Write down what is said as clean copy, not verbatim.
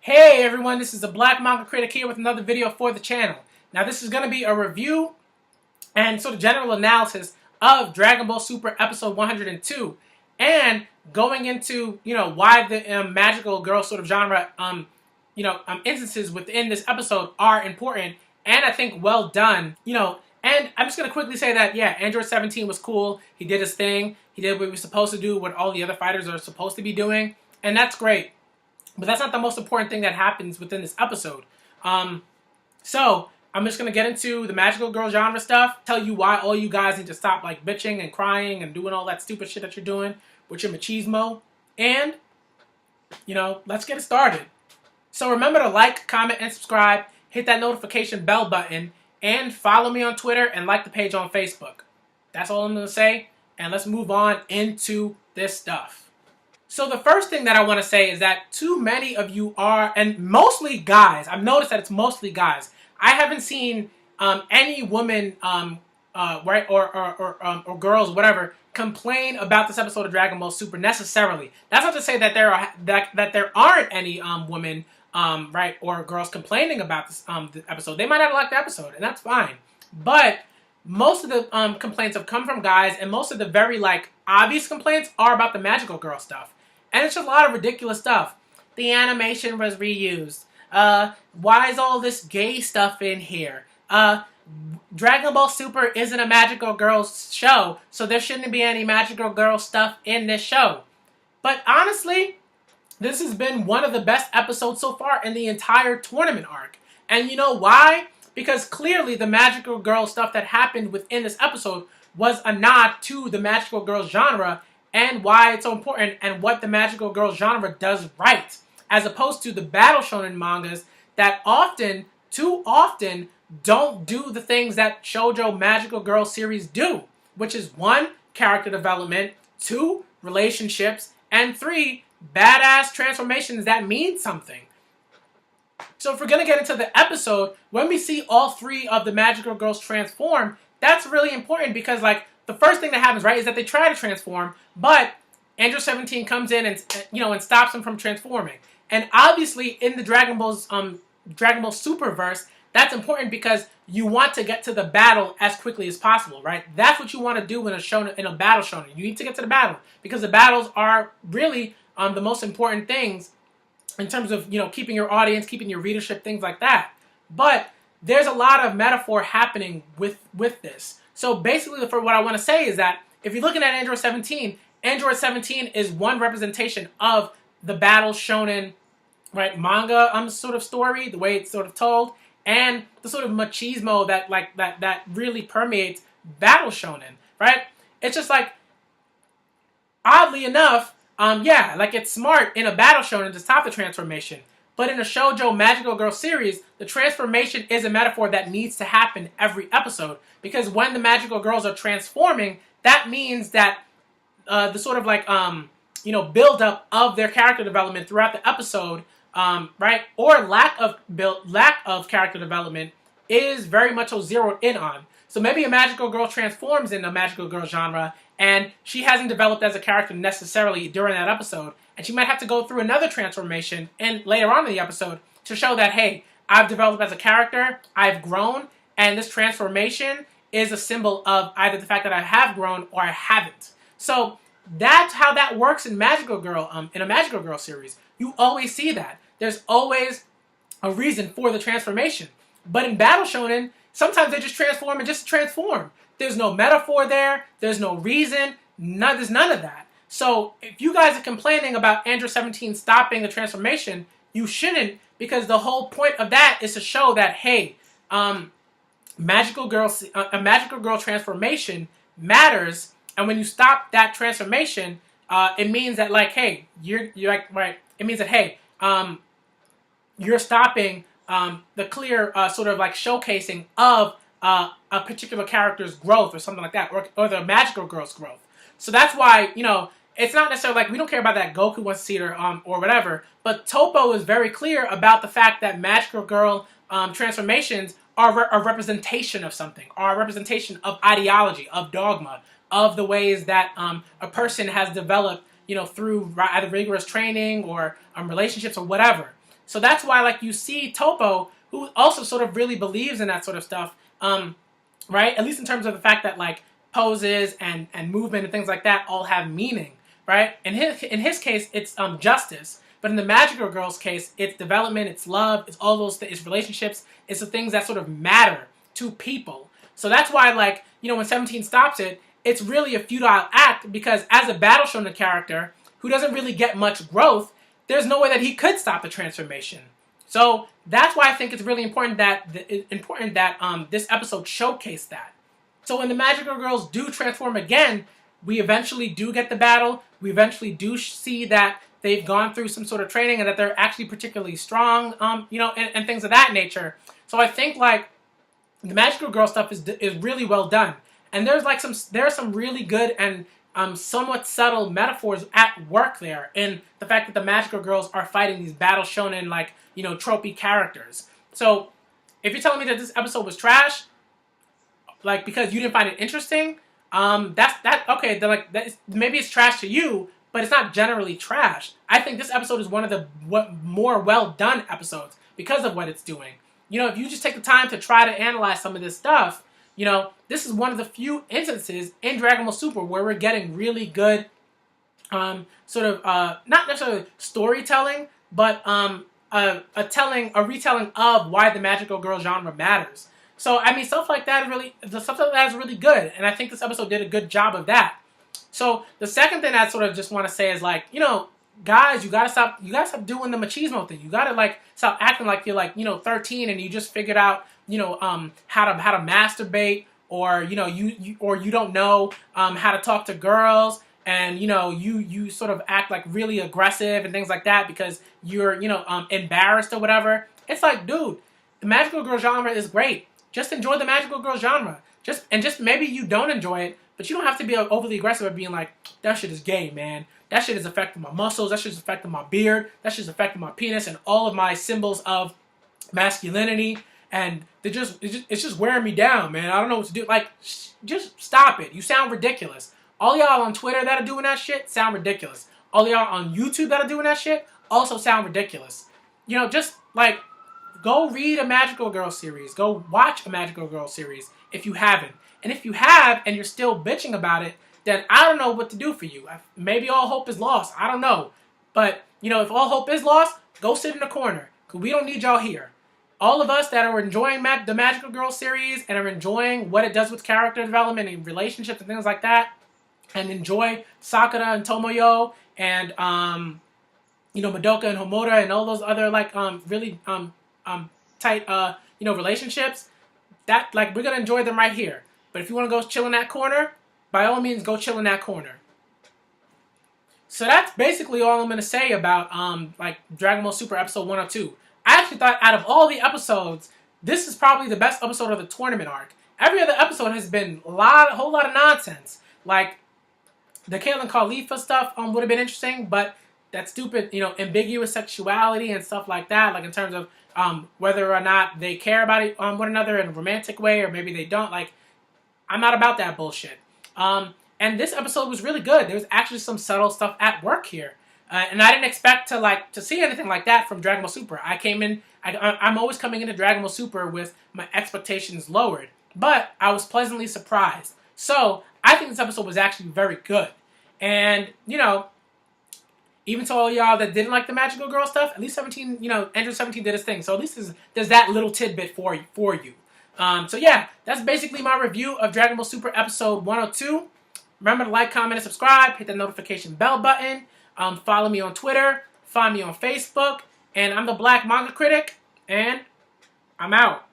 Hey everyone, this is the Black Manga Critic here with another video for the channel. Now this is going to be a review and sort of general analysis of Dragon Ball Super episode 102 and going into, why the magical girl sort of genre, instances within this episode are important and I think well done, and I'm just going to quickly say that, yeah, Android 17 was cool. He did his thing. He did what he was supposed to do, what all the other fighters are supposed to be doing, and that's great. But that's not the most important thing that happens within this episode. So I'm just going to get into the magical girl genre stuff, tell you why all you guys need to stop like bitching and crying and doing all that stupid shit that you're doing with your machismo. And, let's get it started. So remember to like, comment, and subscribe. Hit that notification bell button. And follow me on Twitter and like the page on Facebook. That's all I'm going to say. And let's move on into this stuff. So the first thing that I want to say is that too many of you are, and mostly guys, I've noticed that it's mostly guys. I haven't seen any woman, right, or girls, whatever, complain about this episode of Dragon Ball Super necessarily. That's not to say that there aren't any women, right, or girls complaining about this the episode. They might not like the episode, and that's fine. But most of the complaints have come from guys, and most of the very obvious complaints are about the magical girl stuff. And it's just a lot of ridiculous stuff. The animation was reused. Why is all this gay stuff in here? Dragon Ball Super isn't a magical girl show, so there shouldn't be any magical girl stuff in this show. But honestly, this has been one of the best episodes so far in the entire tournament arc. And you know why? Because clearly the magical girl stuff that happened within this episode was a nod to the magical girl genre and why it's so important and what the magical girl genre does right, as opposed to the battle shonen mangas that often, too often, don't do the things that Shoujo Magical Girl series do, which is 1, character development, 2, relationships, and 3, badass transformations that mean something. So if we're going to get into the episode, when we see all 3 of the magical girls transform, that's really important because, the first thing that happens, right, is that they try to transform, but Android 17 comes in and, and stops them from transforming. And obviously, in the Dragon Ball Superverse, that's important because you want to get to the battle as quickly as possible, right? That's what you want to do in a battle shonen. You need to get to the battle because the battles are really the most important things in terms of, keeping your audience, keeping your readership, things like that. But there's a lot of metaphor happening with this. So basically, for what I want to say is that if you're looking at Android 17 is one representation of the battle shonen, right, manga sort of story, the way it's sort of told, and the sort of machismo that really permeates battle shonen, right? It's just oddly enough, it's smart in a battle shonen to stop the transformation. But in a Shoujo Magical Girl series, the transformation is a metaphor that needs to happen every episode. Because when the magical girls are transforming, that means that the sort of build-up of their character development throughout the episode, right, or lack of character development is very much zeroed in on. So maybe a magical girl transforms in the magical girl genre, and she hasn't developed as a character necessarily during that episode, and she might have to go through another transformation and later on in the episode to show that, hey, I've developed as a character, I've grown, and this transformation is a symbol of either the fact that I have grown or I haven't. So that's how that works in Magical Girl, in a Magical Girl series. You always see that. There's always a reason for the transformation. But in Battle Shonen, sometimes they just transform and just transform. There's no metaphor there. There's no reason. There's none of that. So if you guys are complaining about Android 17 stopping the transformation, you shouldn't, because the whole point of that is to show that, hey, a magical girl transformation matters, and when you stop that transformation, it means that hey, you're right. It means that hey, you're stopping the clear sort of showcasing of a particular character's growth or something like that, or the magical girl's growth. So that's why, it's not necessarily we don't care about that Goku wants to see her or whatever, but Topo is very clear about the fact that magical girl transformations are a representation of something, are a representation of ideology, of dogma, of the ways that a person has developed, through either rigorous training or relationships or whatever. So that's why, like, you see Toppo, who also sort of really believes in that sort of stuff, right? At least in terms of the fact that, like, poses and movement and things like that all have meaning, right? In his case, it's justice. But in the Magical Girl's case, it's development, it's love, it's all those things, it's relationships, it's the things that sort of matter to people. So that's why, like, you know, when 17 stops it, it's really a futile act, because as a Battle Shonen character who doesn't really get much growth, there's no way that he could stop the transformation. So that's why I think it's really important that this episode showcased that. So when the Magical Girls do transform again, we eventually do get the battle. We eventually do see that they've gone through some sort of training and that they're actually particularly strong, you know, and things of that nature. So I think, like, the Magical Girl stuff is really well done, and there are some really good and somewhat subtle metaphors at work there in the fact that the Magical Girls are fighting these Battle Shonen, like, you know, tropey characters. So if you're telling me that this episode was trash, like, because you didn't find it interesting, okay. Then, like, maybe it's trash to you, but it's not generally trash. I think this episode is one of the more well done episodes because of what it's doing. You know, if you just take the time to try to analyze some of this stuff, you know, this is one of the few instances in Dragon Ball Super where we're getting really good, sort of, not necessarily storytelling, but a retelling of why the Magical Girl genre matters. So, I mean, stuff like that is really good, and I think this episode did a good job of that. So, the second thing I sort of just want to say is, like, you know, guys, you gotta stop doing the machismo thing. You gotta, like, stop acting like you're, like, you know, 13 and you just figured out, you know, how to masturbate, or, you know, you don't know how to talk to girls, and, you know, you sort of act like really aggressive and things like that because you're, you know, embarrassed or whatever. It's like, dude, the Magical Girl genre is great. Just enjoy the Magical Girl genre. Just maybe you don't enjoy it, but you don't have to be overly aggressive at being like, that shit is gay, man. That shit is affecting my muscles. That shit is affecting my beard. That shit is affecting my penis and all of my symbols of masculinity. And it's just wearing me down, man. I don't know what to do. Like, just stop it. You sound ridiculous. All y'all on Twitter that are doing that shit sound ridiculous. All y'all on YouTube that are doing that shit also sound ridiculous. You know, just, like, go read a Magical Girl series. Go watch a Magical Girl series if you haven't. And if you have and you're still bitching about it, then I don't know what to do for you. Maybe all hope is lost. I don't know. But, you know, if all hope is lost, go sit in the corner, because we don't need y'all here. All of us that are enjoying the Magical Girl series and are enjoying what it does with character development and relationships and things like that, and enjoy Sakura and Tomoyo and, you know, Madoka and Homoda and all those other, like, really tight, you know, relationships, that, like, we're going to enjoy them right here. But if you want to go chill in that corner, by all means, go chill in that corner. So that's basically all I'm going to say about, like, Dragon Ball Super Episode 102. I actually thought out of all the episodes, this is probably the best episode of the tournament arc. Every other episode has been a whole lot of nonsense. Like, the Kalen Khalifa stuff would have been interesting, but that stupid, you know, ambiguous sexuality and stuff like that, like in terms of whether or not they care about one another in a romantic way, or maybe they don't. Like, I'm not about that bullshit. And this episode was really good. There was actually some subtle stuff at work here. And I didn't expect to see anything like that from Dragon Ball Super. I'm always coming into Dragon Ball Super with my expectations lowered. But I was pleasantly surprised. So, I think this episode was actually very good. And, you know, even to all y'all that didn't like the Magical Girl stuff, at least 17, you know, Android 17 did his thing. So at least there's that little tidbit for you. So yeah, that's basically my review of Dragon Ball Super Episode 102. Remember to like, comment, and subscribe. Hit the notification bell button. Follow me on Twitter. Find me on Facebook. And I'm the Black Manga Critic. And I'm out.